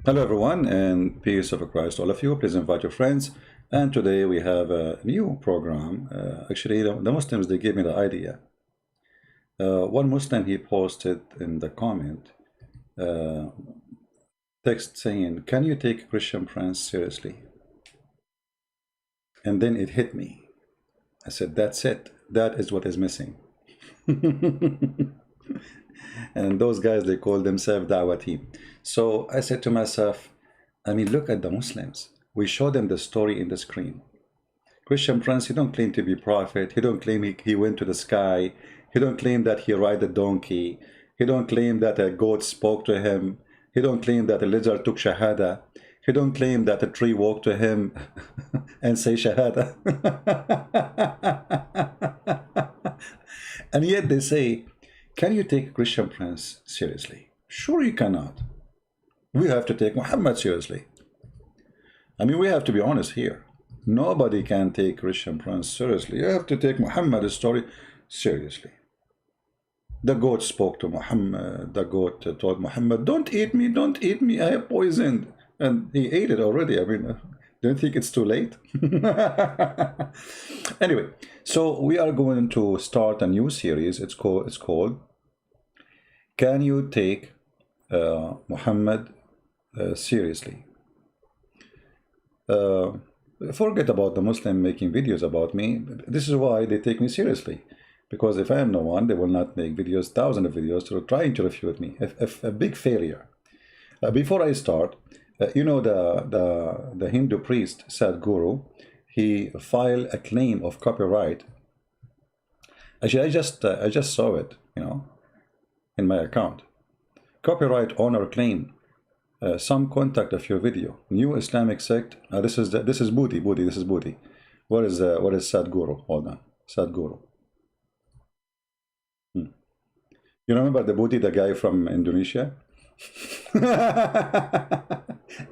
Hello everyone, and peace of Christ all of you. Please invite your friends. And today we have a new program. Actually, the Muslims, they gave me the idea. One Muslim, he posted in the comment uh, text saying, can you take Christian Prince seriously? And then it hit me. I said, that's it. That is what is missing. And those guys, they call themselves Dawah team. So I said to myself, I mean, look at the Muslims. We show them the story in the screen. Christian Prince, he don't claim to be prophet. He don't claim he went to the sky. He don't claim that he ride a donkey. He don't claim that a goat spoke to him. He don't claim that a lizard took shahada. He don't claim that a tree walked to him and say shahada. And yet they say, can you take Christian Prince seriously? Sure you cannot. We have to take Muhammad seriously. I mean, we have to be honest here. Nobody can take Christian Prince seriously. You have to take Muhammad's story seriously. The goat spoke to Muhammad. The goat told Muhammad, don't eat me, I have poisoned. And he ate it already. I mean, don't think it's too late? Anyway, so we are going to start a new series. It's called Can You Take Muhammad seriously? Forget about the Muslim making videos about me. This is why they take me seriously. Because if I am no one, they will not make videos, thousands of videos, to trying to refute me. A big failure. Before I start, you know the Hindu priest Sadhguru, he filed a claim of copyright. Actually, I just saw it, you know, in my account. Copyright owner claim some contact of your video. New Islamic sect. This is Booty. This is Booty. What is Sadhguru? Hold on, Sadhguru. You remember the Booty, the guy from Indonesia?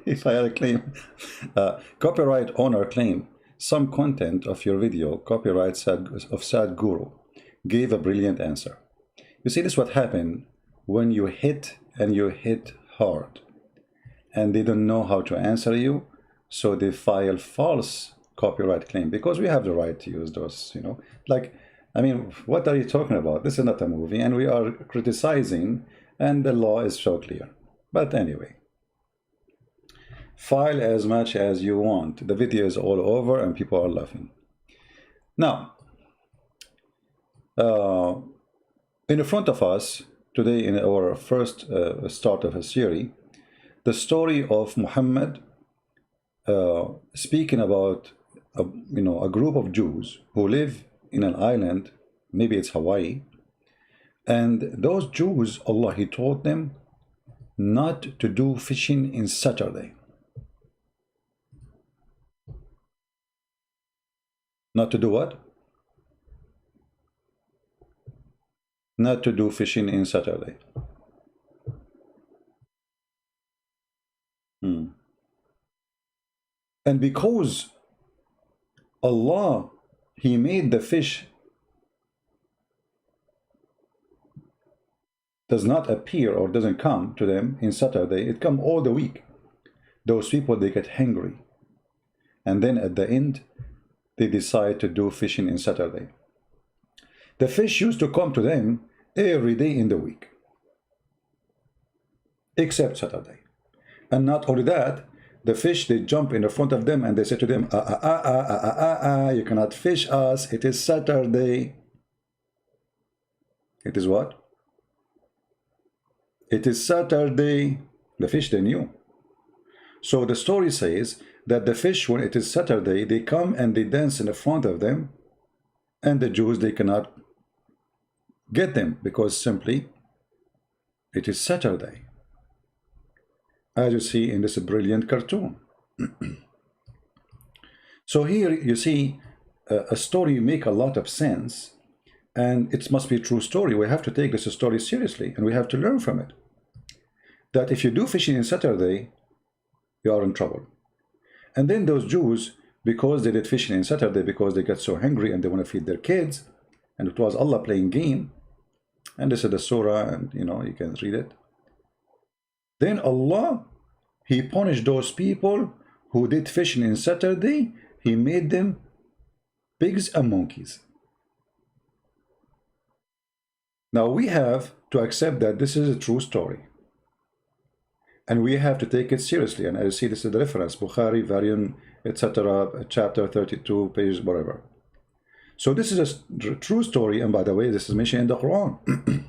He filed a claim. Copyright owner claim some content of your video, copyright of Sadhguru, gave a brilliant answer. You see, this is what happened when you hit, and you hit hard, and they don't know how to answer you, so they file false copyright claim, because we have the right to use those, you know, like, I mean, what are you talking about? This is not a movie, and we are criticizing, and the law is so clear. But anyway, file as much as you want. The video is all over and people are laughing. Now, in front of us today, in our first start of a series, the story of Muhammad, speaking about a group of Jews who live in an island, maybe it's Hawaii, and those Jews, Allah, he told them not to do fishing in Saturday. Not to do what? Not to do fishing in Saturday. And because Allah, he made the fish does not appear or doesn't come to them in Saturday, it come all the week. Those people, they get hungry. And then at the end, they decide to do fishing in Saturday. The fish used to come to them every day in the week, except Saturday. And not only that, the fish, they jump in the front of them and they say to them, you cannot fish us, it is Saturday. It is what? It is Saturday. The fish, they knew. So the story says that the fish, when it is Saturday, they come and they dance in the front of them, and the Jews, they cannot get them because simply it is Saturday, as you see in this brilliant cartoon. So here you see a story make a lot of sense, and it must be a true story. We have to take this story seriously, and we have to learn from it. That if you do fishing in Saturday, you are in trouble. And then those Jews, because they did fishing in Saturday, because they get so hungry and they want to feed their kids, and it was Allah playing game, and this is the surah, and you know, you can read it. Then Allah, He punished those people who did fishing in Saturday. He made them pigs and monkeys. Now we have to accept that this is a true story. And we have to take it seriously. And I see this is the reference, Bukhari, Variant, etc., chapter 32, page whatever. So this is a true story. And by the way, this is mentioned in the Quran.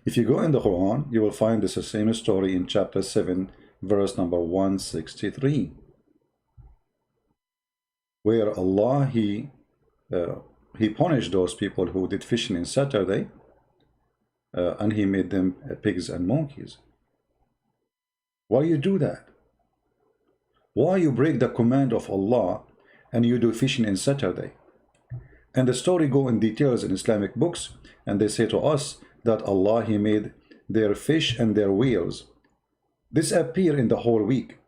If you go in the Quran, you will find this same story in chapter 7, verse number 163. Where Allah, He punished those people who did fishing in Saturday, and He made them pigs and monkeys. Why you do that? Why you break the command of Allah and you do fishing in Saturday? And the story go in details in Islamic books, and they say to us that Allah, He made their fish and their whales disappear in the whole week,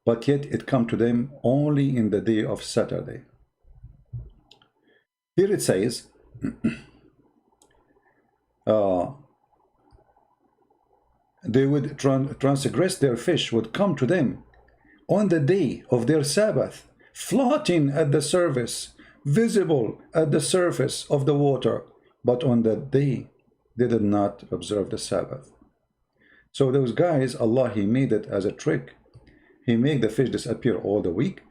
but yet it come to them only in the day of Saturday. Here it says, they would transgress, their fish would come to them on the day of their Sabbath, floating at the surface, visible at the surface of the water, but on that day they did not observe the Sabbath. So those guys, Allah, He made it as a trick. He made the fish disappear all the week.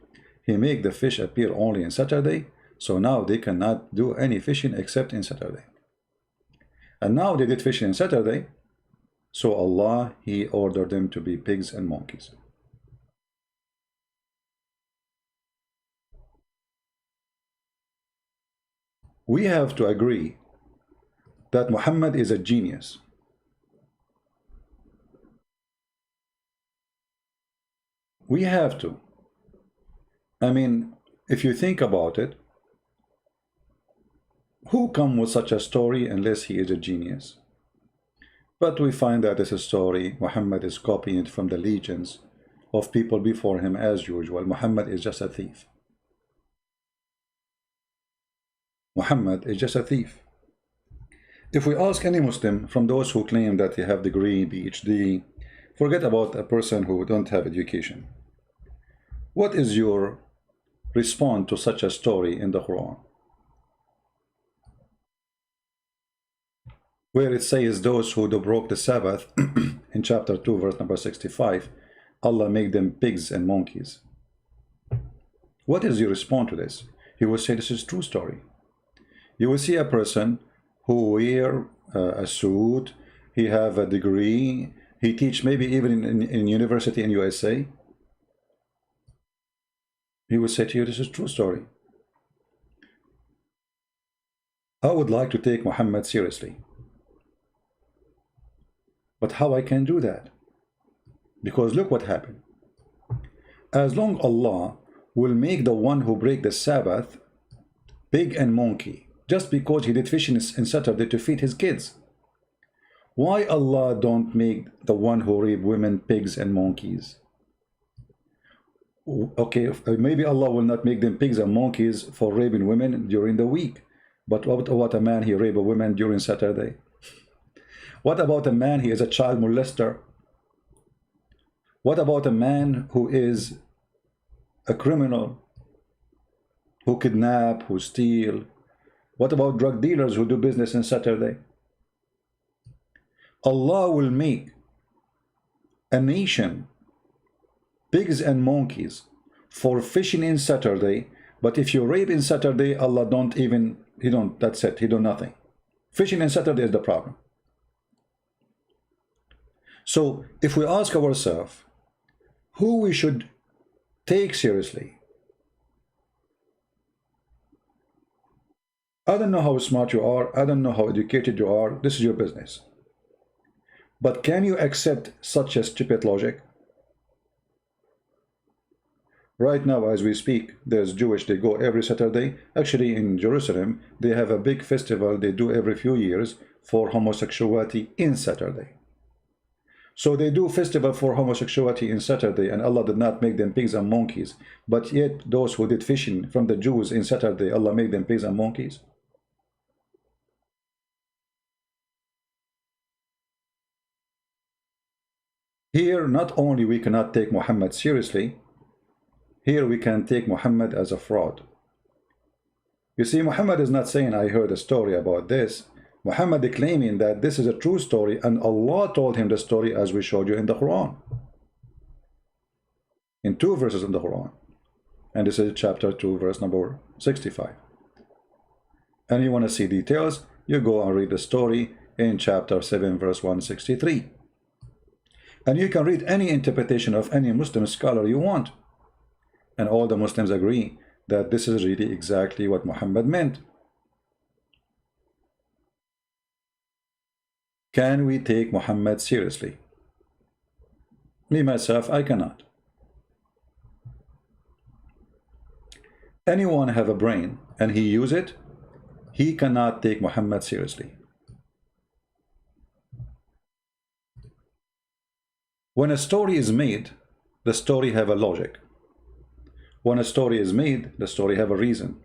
He made the fish appear only on Saturday. So now they cannot do any fishing except in Saturday. And now they did fishing on Saturday. So Allah, He ordered them to be pigs and monkeys. We have to agree that Muhammad is a genius. We have to. I mean, if you think about it, who come with such a story unless he is a genius? But we find that this story, Muhammad is copying it from the legions of people before him as usual. Muhammad is just a thief. Muhammad is just a thief. If we ask any Muslim, from those who claim that they have degree, PhD, forget about a person who don't have education. What is your response to such a story in the Quran? Where it says those who broke the Sabbath, in chapter 2, verse number 65, Allah made them pigs and monkeys. What is your response to this? You will say this is true story. You will see a person who wear a suit, he have a degree, he teach maybe even in university in USA. He will say to you, this is true story. I would like to take Muhammad seriously. But how I can do that? Because look what happened. As long Allah will make the one who break the Sabbath pig and monkey, just because he did fishing in Saturday to feed his kids. Why Allah don't make the one who rape women pigs and monkeys? Okay, maybe Allah will not make them pigs and monkeys for raping women during the week. But what a man, he rape a woman during Saturday? What about a man, he is a child molester? What about a man who is a criminal, who kidnap, who steal? What about drug dealers who do business on Saturday? Allah will make a nation pigs and monkeys for fishing in Saturday, but if you rape in Saturday, Allah don't even, that's it, he do nothing. Fishing in Saturday is the problem. So if we ask ourselves who we should take seriously, I don't know how smart you are, I don't know how educated you are, this is your business. But can you accept such a stupid logic? Right now, as we speak, there's Jewish, they go every Saturday. Actually, in Jerusalem, they have a big festival they do every few years for homosexuality in Saturday. So they do festival for homosexuality in Saturday, and Allah did not make them pigs and monkeys. But yet, those who did fishing from the Jews in Saturday, Allah made them pigs and monkeys. Here, not only we cannot take Muhammad seriously, here we can take Muhammad as a fraud. You see, Muhammad is not saying, I heard a story about this. Muhammad is claiming that this is a true story, and Allah told him the story as we showed you in the Quran. In 2 verses in the Quran. And this is chapter 2, verse number 65. And you want to see details, you go and read the story in chapter 7, verse 163. And you can read any interpretation of any Muslim scholar you want. And all the Muslims agree that this is really exactly what Muhammad meant. Can we take Muhammad seriously? Me, myself, I cannot. Anyone have a brain and he use it, he cannot take Muhammad seriously. When a story is made, the story have a logic. When a story is made, the story have a reason.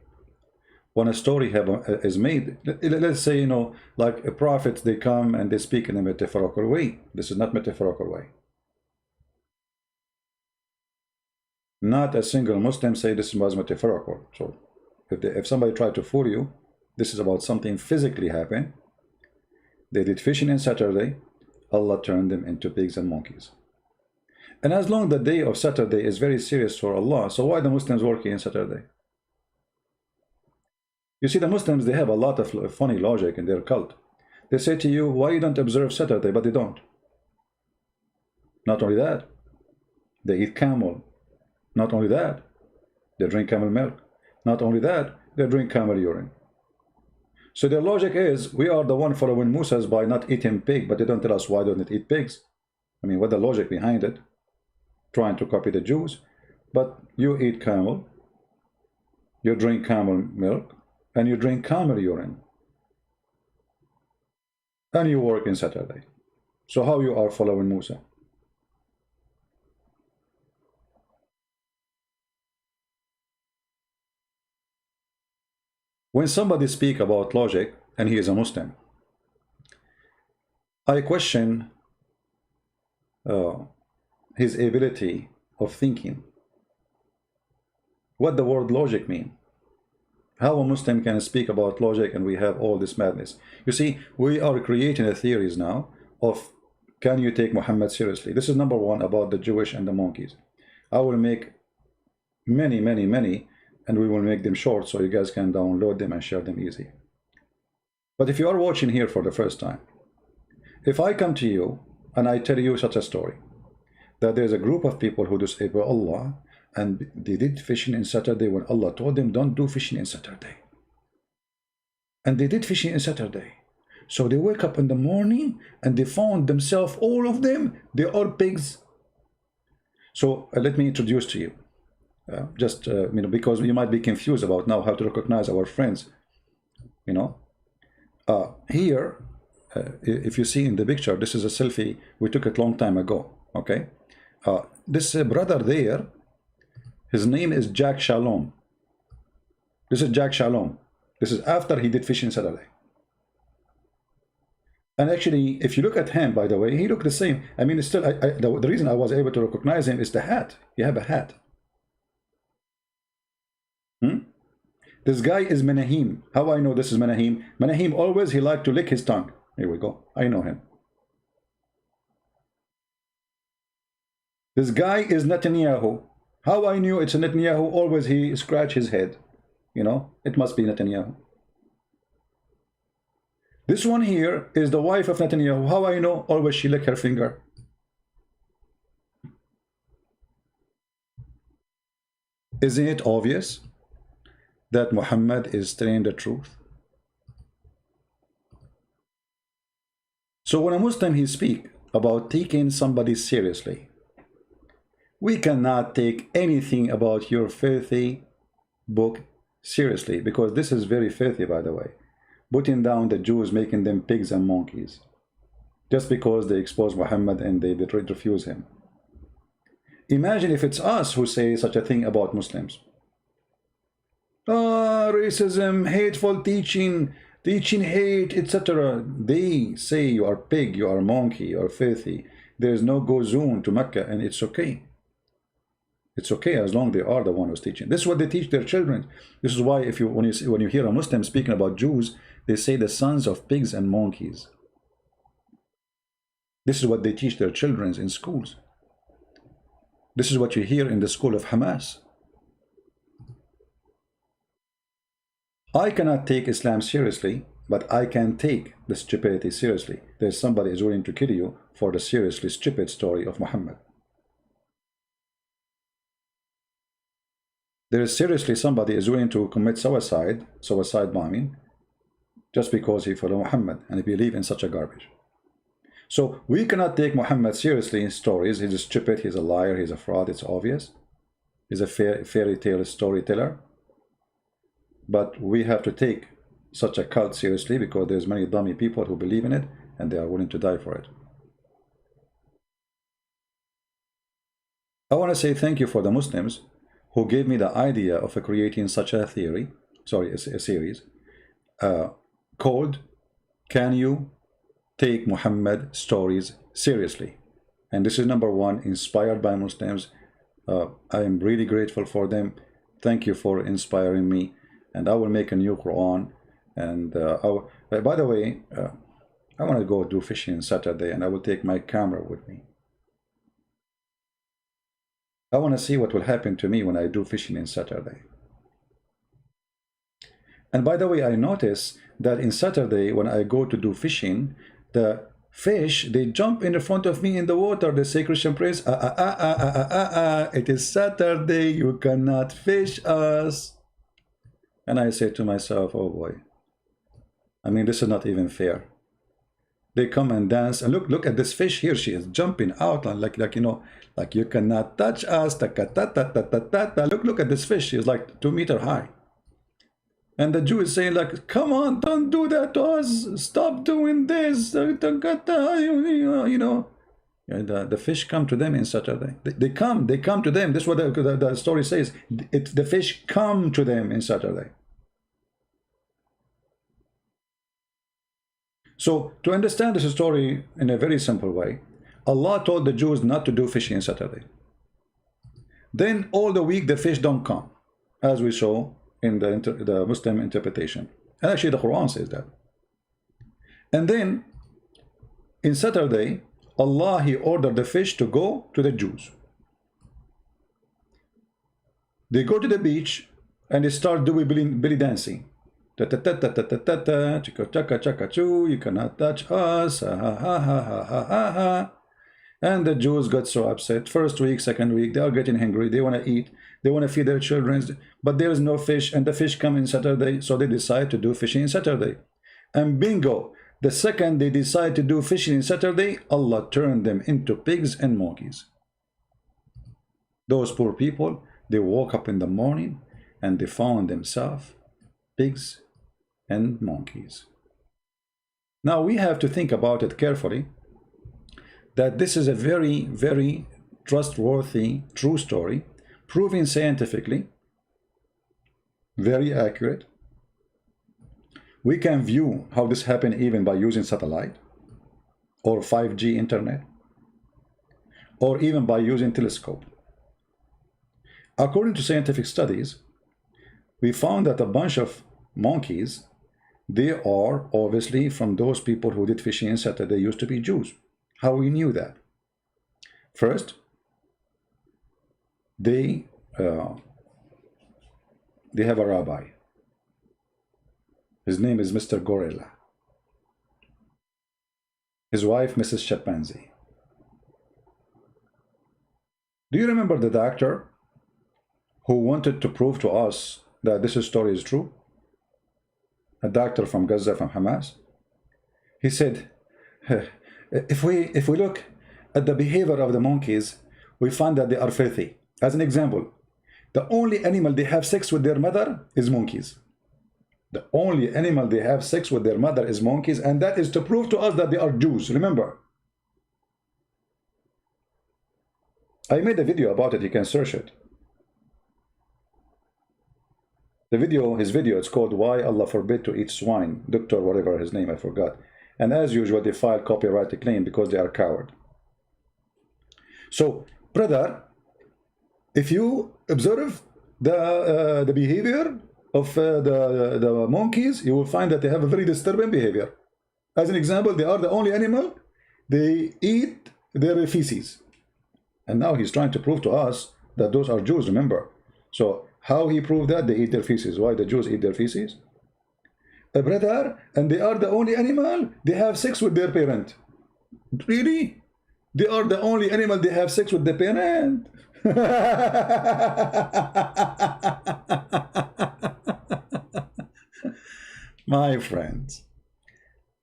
When a story is made, let's say, you know, like a prophet, they come and they speak in a metaphorical way. This is not metaphorical way. Not a single Muslim say this was metaphorical. So if somebody tried to fool you, this is about something physically happen. They did fishing on Saturday, Allah turned them into pigs and monkeys. And as long the day of Saturday is very serious for Allah, so why the Muslims working on Saturday? You see, the Muslims, they have a lot of funny logic in their cult. They say to you, why you don't observe Saturday? But they don't. Not only that, they eat camel. Not only that, they drink camel milk. Not only that, they drink camel urine. So their logic is, we are the one following Moses by not eating pig, but they don't tell us why they don't eat pigs. I mean, what the logic behind it? Trying to copy the Jews. But you eat camel, you drink camel milk, and you drink camel urine. And you work in Saturday. So how you are following Musa? When somebody speak about logic, and he is a Muslim, I question his ability of thinking. What the word logic mean? How a Muslim can speak about logic and we have all this madness? You see, we are creating a theories now of, can you take Muhammad seriously? This is number one about the Jewish and the monkeys. I will make many, and we will make them short so you guys can download them and share them easy. But if you are watching here for the first time, if I come to you and I tell you such a story, that there's a group of people who disable Allah, and they did fishing in Saturday when Allah told them don't do fishing in Saturday. And they did fishing in Saturday. So they wake up in the morning and they found themselves, all of them, they are pigs. So let me introduce to you. You know, because you might be confused about now how to recognize our friends. You know, here, if you see in the picture, this is a selfie we took it long time ago. Okay, this brother there, his name is Jack Shalom. This is Jack Shalom. This is after he did fishing Saturday. And actually, if you look at him, by the way, he looked the same. I mean, still, the reason I was able to recognize him is the hat. You have a hat. This guy is Menahim. How I know this is Menahim? Menahim always, he liked to lick his tongue. Here we go. I know him. This guy is Netanyahu. How I knew it's Netanyahu? Always he scratch his head. You know, it must be Netanyahu. This one here is the wife of Netanyahu. How I know? Always she lick her finger. Isn't it obvious that Muhammad is telling the truth? So when a Muslim he speak about taking somebody seriously, we cannot take anything about your filthy book seriously, because this is very filthy, by the way. Putting down the Jews, making them pigs and monkeys, just because they expose Muhammad and they refuse him. Imagine if it's us who say such a thing about Muslims. Racism, hateful teaching, teaching hate, etc. They say you are pig, you are monkey, you are filthy. There is no go zone to Mecca, and it's okay. It's okay as long as they are the one who's teaching. This is what they teach their children. This is why if you when you hear a Muslim speaking about Jews, they say the sons of pigs and monkeys. This is what they teach their children in schools. This is what you hear in the school of Hamas. I cannot take Islam seriously, but I can take the stupidity seriously. There's somebody is willing to kill you for the seriously stupid story of Muhammad. There is seriously somebody is willing to commit suicide bombing, just because he followed Muhammad and he believe in such a garbage. So we cannot take Muhammad seriously in stories. He's stupid, he's a liar, he's a fraud, it's obvious. He's a fairy tale storyteller. But we have to take such a cult seriously because there's many dummy people who believe in it and they are willing to die for it. I want to say thank you for the Muslims who gave me the idea of creating such a theory, sorry, a series called Can You Take Muhammad Stories Seriously? And this is number one, inspired by Muslims. I am really grateful for them. Thank you for inspiring me. And I will make a new Quran. And by the way, I want to go do fishing Saturday, and I will take my camera with me. I want to see what will happen to me when I do fishing in Saturday. And by the way, I notice that in Saturday, when I go to do fishing, the fish, they jump in front of me in the water. They say, Christian Prince, it is Saturday, you cannot fish us. And I say to myself, oh boy, I mean, this is not even fair. They come and dance, and look at this fish here. She is jumping out like you know, like you cannot touch us. Look at this fish. She is like 2 meters high. And the Jew is saying like, come on, don't do that to us. Stop doing this. You know. And the fish come to them in Saturday. They come to them. This is what the story says. The fish come to them in Saturday. So to understand this story in a very simple way, Allah told the Jews not to do fishing on Saturday. Then all the week the fish don't come, as we saw in the Muslim interpretation. And actually the Quran says that. And then in Saturday, Allah, He ordered the fish to go to the Jews. They go to the beach and they start doing belly dancing. You cannot touch us. And the Jews got so upset. First week, second week, they are getting hungry. They want to eat. They want to feed their children. But there is no fish, and the fish come in Saturday. So they decide to do fishing in Saturday. And bingo, the second they decide to do fishing in Saturday, Allah turned them into pigs and monkeys. Those poor people, they woke up in the morning and they found themselves pigs and monkeys. Now we have to think about it carefully, that this is a very, very trustworthy, true story, proven scientifically, very accurate. We can view how this happened even by using satellite or 5G internet, or even by using telescope. According to scientific studies, we found that a bunch of monkeys, they are obviously from those people who did fishing in Saturday used to be Jews. How we knew that? First, they have a rabbi. His name is Mr. Gorilla. His wife, Mrs. Chimpanzee. Do you remember the doctor who wanted to prove to us that this story is true? A doctor from Gaza, from Hamas. He said, if we look at the behavior of the monkeys, we find that they are filthy. As an example, the only animal they have sex with their mother is monkeys. The only animal they have sex with their mother is monkeys, and that is to prove to us that they are Jews. Remember, I made a video about it. You can search it. The video, his video, it's called Why Allah Forbid to Eat Swine. Doctor, whatever his name, I forgot. And as usual, they filed copyright claim because they are coward. So, brother, if you observe the behavior of the monkeys, you will find that they have a very disturbing behavior. As an example, they are the only animal, they eat their feces. And now he's trying to prove to us that those are Jews, remember. So how he proved that? They eat their feces. Why the Jews eat their feces? A brother, and they are the only animal, they have sex with their parent. Really? They are the only animal, they have sex with the parent? My friends,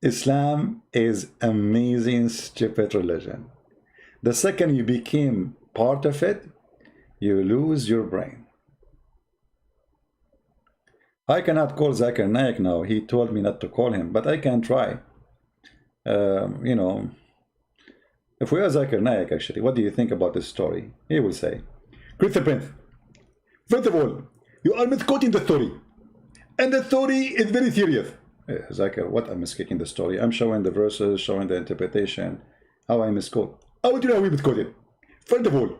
Islam is amazing, stupid religion. The second you became part of it, you lose your brain. I cannot call Zakir Naik now. He told me not to call him, but I can try. You know, if we are Zakir Naik, actually, what do you think about this story? He will say, Christian Prince, first of all, you are misquoting the story. And the story is very serious. Zakir, what I'm misquoting the story? I'm showing the verses, showing the interpretation, how I misquote. I will tell you how we misquoted. First of all,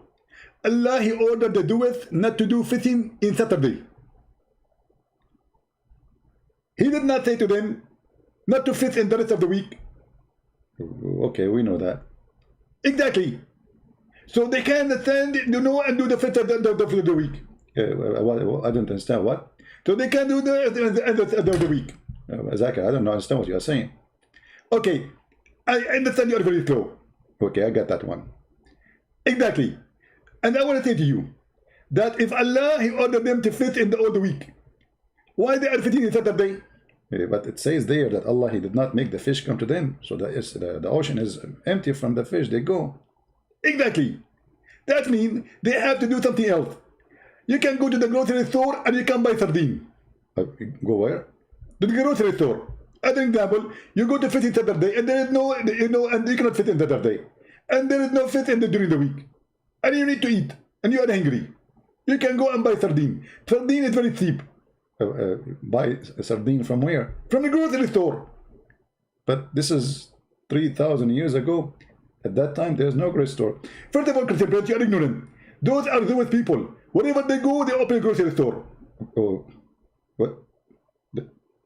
Allah, He ordered the doers not to do fitting in Saturday. He did not say to them not to fit in the rest of the week. Okay, we know that. Exactly. So they can stand, you know, and do the fit of the week. I don't understand what. So they can do the end of the week. Zakir, I don't understand what you are saying. Okay, I understand you are very slow. Okay, I got that one. Exactly. And I want to say to you that if Allah, He ordered them to fit in all the week, why they are fitting in Saturday? But it says there that Allah, He did not make the fish come to them. So the ocean is empty from the fish. They go. Exactly. That means they have to do something else. You can go to the grocery store and you can buy sardine. Go where? To the grocery store. As an example, you go to fit in Saturday and there is no, you know, and you cannot fit in Saturday. And there is no fit in during the week. And you need to eat. And you are hungry. You can go and buy sardine. Sardine is very cheap. Buy a sardine from where? From the grocery store. But this is 3,000 years ago. At that time, there's no grocery store. First of all, Christian Prince, you are ignorant. Those are Jewish people. Wherever they go, they open a grocery store. Oh, what?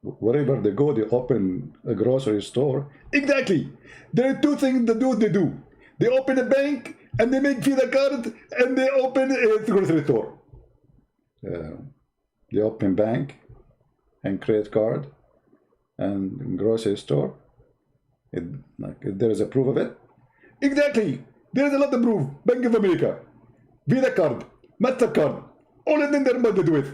Wherever they go, they open a grocery store. Exactly. There are two things that they do. They open a bank and they make Visa card and they open a grocery store. They open bank and credit card and grocery store. There is a proof of it. Exactly. There is a lot of proof. Bank of America, Visa card, MasterCard, all of them they're about to do it.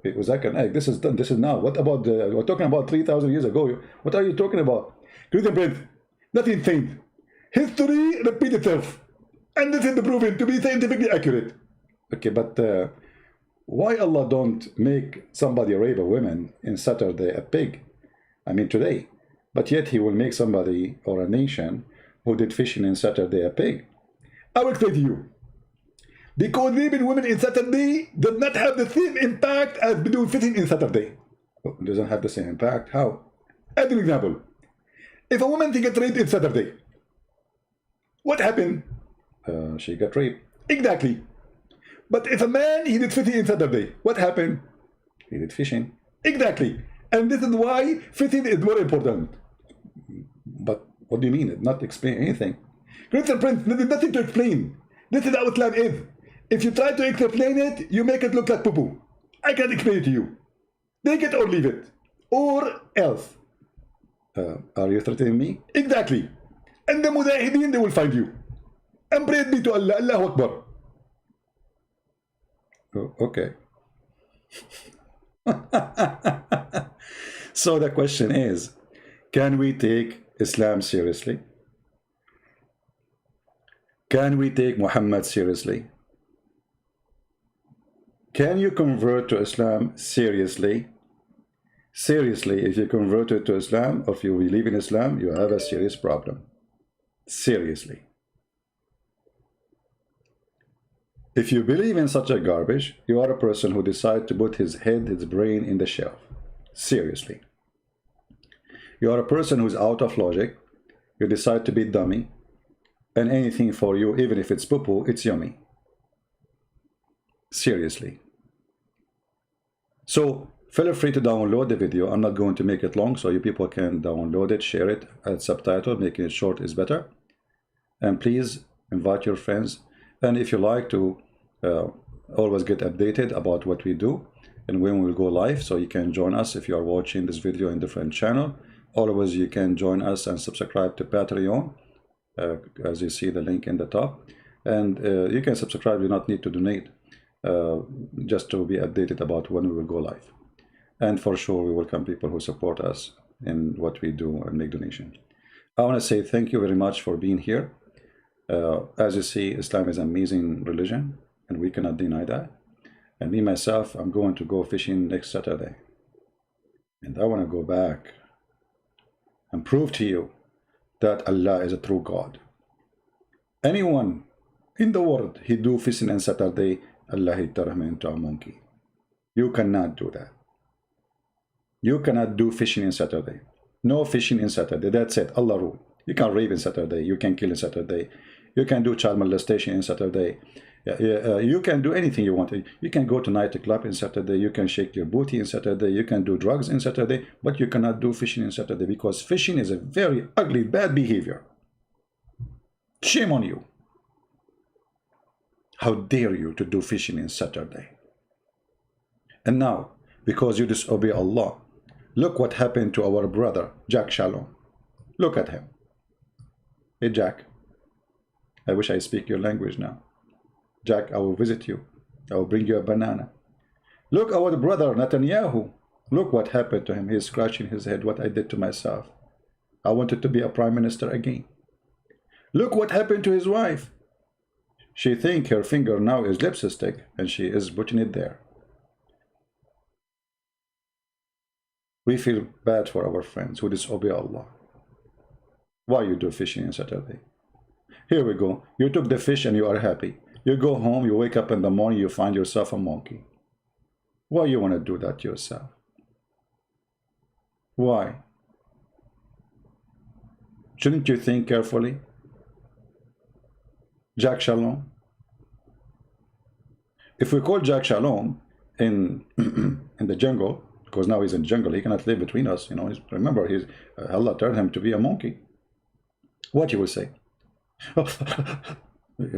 It was like an egg. This is done. This is now. What about we're talking about 3,000 years ago? What are you talking about? Christian Prince, nothing changed. History repeats itself. And this is proven to be scientifically accurate. Okay, but why Allah don't make somebody rape a woman in Saturday a pig? I mean today. But yet He will make somebody or a nation who did fishing in Saturday a pig. I will explain to you. Because raping women in Saturday does not have the same impact as doing fishing in Saturday. It doesn't have the same impact? How? As an example, if a woman gets raped in Saturday, what happened? She got raped. Exactly. But if a man, he did fishing in Saturday, what happened? He did fishing. Exactly. And this is why fishing is more important. But what do you mean? It not explain anything. Christian Prince, there is nothing to explain. This is how Islam is. If you try to explain it, you make it look like poo-poo. I can't explain it to you. Take it or leave it. Or else. Are you threatening me? Exactly. And the mujahideen, they will find you. And praise be to Allah. Allahu Akbar. Oh, okay. So the question is, can we take Islam seriously? Can we take Muhammad seriously? Can you convert to Islam seriously? Seriously, if you converted to Islam, or if you believe in Islam, you have a serious problem. Seriously. If you believe in such a garbage, you are a person who decides to put his head, his brain in the shelf. Seriously. You are a person who's out of logic. You decide to be dummy. And anything for you, even if it's poo-poo, it's yummy. Seriously. So feel free to download the video. I'm not going to make it long, so you people can download it, share it, add subtitle, making it short is better. And please invite your friends. And if you like to always get updated about what we do and when we'll go live, so you can join us if you are watching this video in different channel. Always you can join us and subscribe to Patreon, as you see the link in the top. And you can subscribe, you don't need to donate, just to be updated about when we will go live. And for sure, we welcome people who support us in what we do and make donations. I want to say thank you very much for being here. As you see, Islam is an amazing religion, and we cannot deny that. And me, myself, I'm going to go fishing next Saturday. And I want to go back and prove to you that Allah is a true God. Anyone in the world, he do fishing on Saturday, Allah he turn him into a monkey. You cannot do that. You cannot do fishing in Saturday. No fishing in Saturday. That's it. Allah rule. You can rape in Saturday. You can kill in Saturday. You can do child molestation in Saturday. You can do anything you want. You can go to nightclub in Saturday. You can shake your booty in Saturday. You can do drugs in Saturday. But you cannot do fishing in Saturday, because fishing is a very ugly, bad behavior. Shame on you. How dare you to do fishing in Saturday? And now, because you disobey Allah, look what happened to our brother, Jack Shalom. Look at him. Hey, Jack. I wish I speak your language now. Jack, I will visit you. I will bring you a banana. Look, our brother, Netanyahu. Look what happened to him. He's scratching his head. What I did to myself. I wanted to be a prime minister again. Look what happened to his wife. She thinks her finger now is lipstick, and she is putting it there. We feel bad for our friends who disobey Allah. Why you do fishing on Saturday? Here we go. You took the fish and you are happy. You go home, you wake up in the morning, you find yourself a monkey. Why you want to do that to yourself? Why? Shouldn't you think carefully? Jack Shalom. If we call Jack Shalom in in the jungle, because now he's in the jungle, he cannot live between us. You know, remember, Allah turned him to be a monkey. What you will say?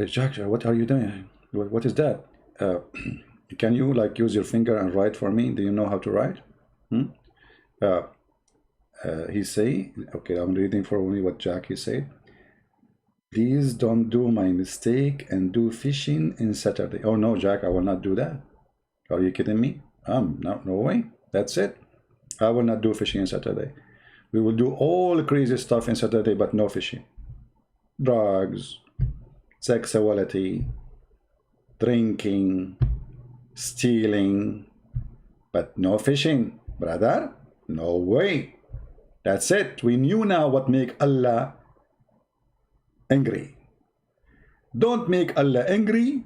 Jack, what are you doing? What is that? Can you like use your finger and write for me? Do you know how to write? He say, okay, I'm reading for only what Jack he said. Please don't do my mistake and do fishing in Saturday. Oh no, Jack, I will not do that. Are you kidding me? No way. That's it. I will not do fishing on Saturday. We will do all crazy stuff in Saturday, but no fishing. Drugs, sexuality, drinking, stealing, but no fishing, brother. No way. That's it. We knew now what make Allah angry. Don't make Allah angry,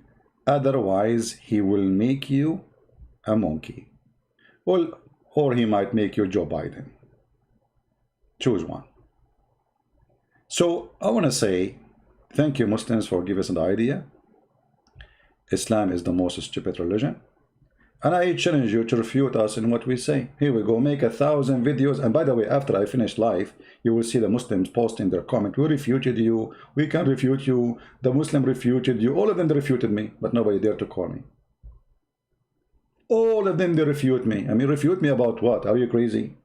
otherwise he will make you a monkey. Well, or he might make you Joe Biden. Choose one. So I want to say thank you, Muslims, for giving us the idea. Islam is the most stupid religion. And I challenge you to refute us in what we say. Here we go, make 1,000 videos. And by the way, after I finish live, you will see the Muslims posting their comment. We refuted you. We can refute you. The Muslim refuted you. All of them refuted me, but nobody dared to call me. All of them, they refute me. I mean, refute me about what? Are you crazy?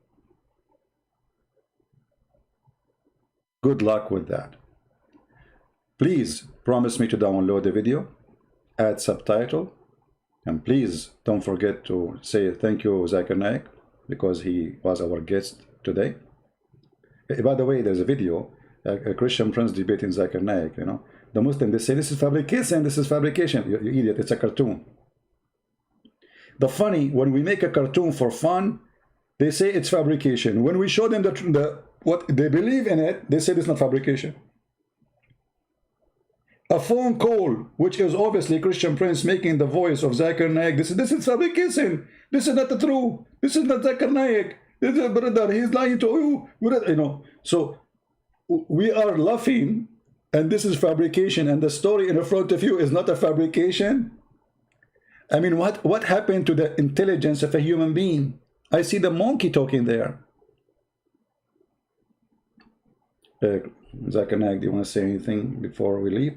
Good luck with that. Please promise me to download the video, add subtitle, and please don't forget to say thank you, Zakir Naik, because he was our guest today. By the way, there's a video, a Christian prince debating Zakir Naik, you know. The Muslim, they say this is fabrication, this is fabrication. You idiot, it's a cartoon. The funny, when we make a cartoon for fun, they say it's fabrication. When we show them what they believe in it, they say it's not fabrication. A phone call, which is obviously Christian prince making the voice of Zakir Naik. This is fabrication. This is not the truth. This is not Zakir Naik. This is brother. He's lying to you. You know. So we are laughing and this is fabrication, and the story in front of you is not a fabrication. I mean, what happened to the intelligence of a human being? I see the monkey talking there. Zach and Ag, do you want to say anything before we leave?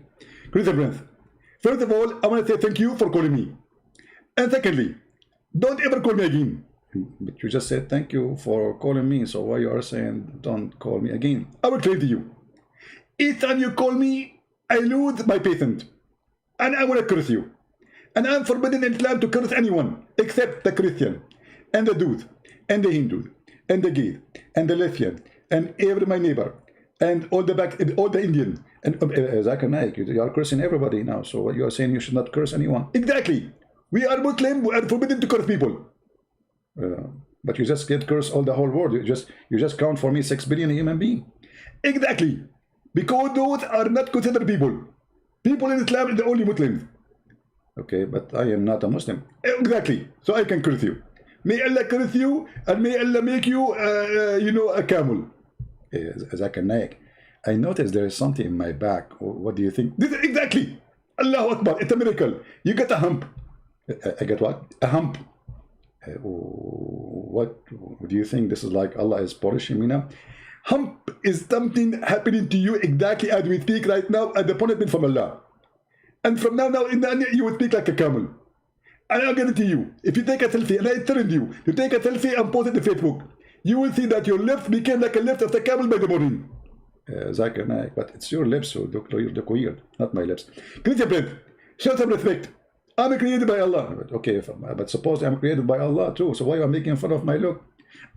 First of all, I want to say thank you for calling me. And secondly, don't ever call me again. But you just said thank you for calling me, so why you are saying don't call me again? I will claim to you. Each time you call me, I lose my patent. And I want to curse you. And I'm forbidden in Islam to curse anyone except the Christian, and the Jews, and the Hindus, and the gay, and the lesbian, and every my neighbor, and all the Indian. And Zach and Naik, you are cursing everybody now. So what you are saying, you should not curse anyone. Exactly. We are Muslim. We are forbidden to curse people. But you just get cursed all the whole world. You just count for me 6 billion human beings. Exactly. Because those are not considered people. People in Islam are the only Muslims. Okay, but I am not a Muslim. Exactly. So I can curse you. May Allah curse you, and may Allah make you, a camel. Zach and Naik, I noticed there is something in my back. What do you think? This is exactly. Allahu Akbar. It's a miracle. You get a hump. I get what? A hump. What do you think? This is like Allah is polishing me now? Hump is something happening to you exactly as we speak right now, at the punishment from Allah. And from now in the end, you will speak like a camel. And I'll guarantee you, if you take a selfie, and I tell you to take a selfie and post it to Facebook, you will see that your lips became like a lips of the camel by the morning. Zach and I, but it's your lips who look weird, not my lips. Christian friend, show some respect. I'm created by Allah. But okay, but suppose I'm created by Allah too, so why are you making fun of my look?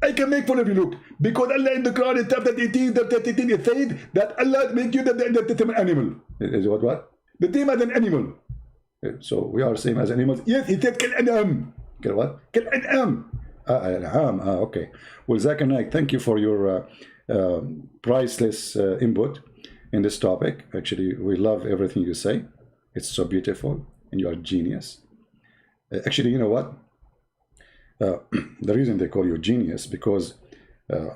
I can make fun of your look because Allah in the Quran in chapter 18, it said that Allah make you the same animal. Is what? The same as an animal. So we are same as animals. Yes, he said kal an'am. Kal what? Kal an'am. Okay. Well, Zach and I, thank you for your priceless input in this topic. Actually, we love everything you say. It's so beautiful, and you are genius. Actually, you know what? The reason they call you genius, because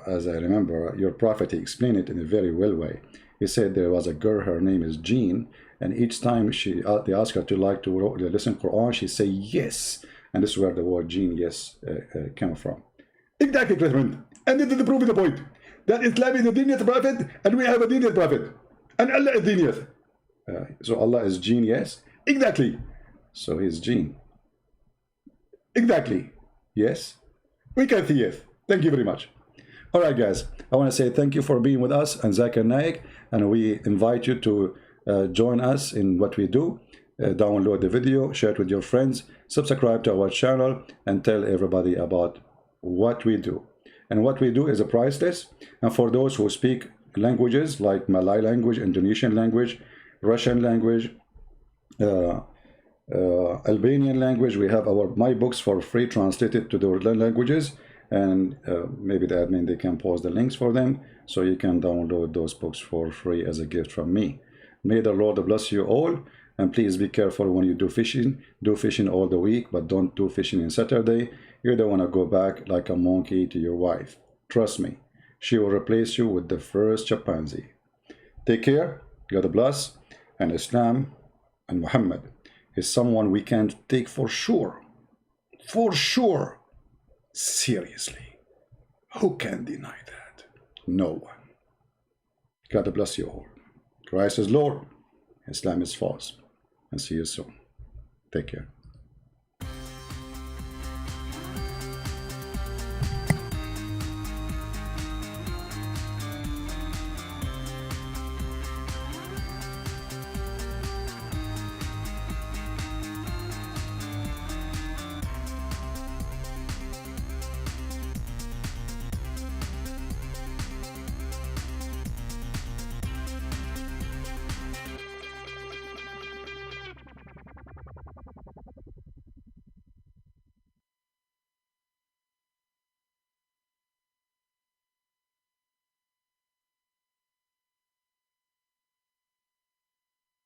as I remember, your prophet, he explained it in a very well way. He said there was a girl, her name is Jean, and each time they asked her to listen Quran, she say yes. And this is where the word genius came from. Exactly, President. And this is the proof of the point. That Islam is a genius prophet, and we have a genius prophet. And Allah is genius. So Allah is genius. Exactly. So he's Gene. Exactly. Yes. We can see yes. Thank you very much. All right, guys. I want to say thank you for being with us and Zach and Naik. And we invite you to join us in what we do. Download the video, share it with your friends, subscribe to our channel, and tell everybody about what we do. And what we do is a priceless. And for those who speak languages like Malay language, Indonesian language, Russian language, Albanian language, we have my books for free translated to the languages, and maybe the admin, they can post the links for them, so you can download those books for free as a gift from me. May the Lord bless you all, and please be careful when you do fishing. Do fishing all the week, but don't do fishing on Saturday. You don't want to go back like a monkey to your wife. Trust me, she will replace you with the first chimpanzee. Take care, God bless, and Islam and Muhammad is someone we can take for sure, seriously. Who can deny that? No one. God bless you all. Christ is Lord, Islam is false, and see you soon. Take care.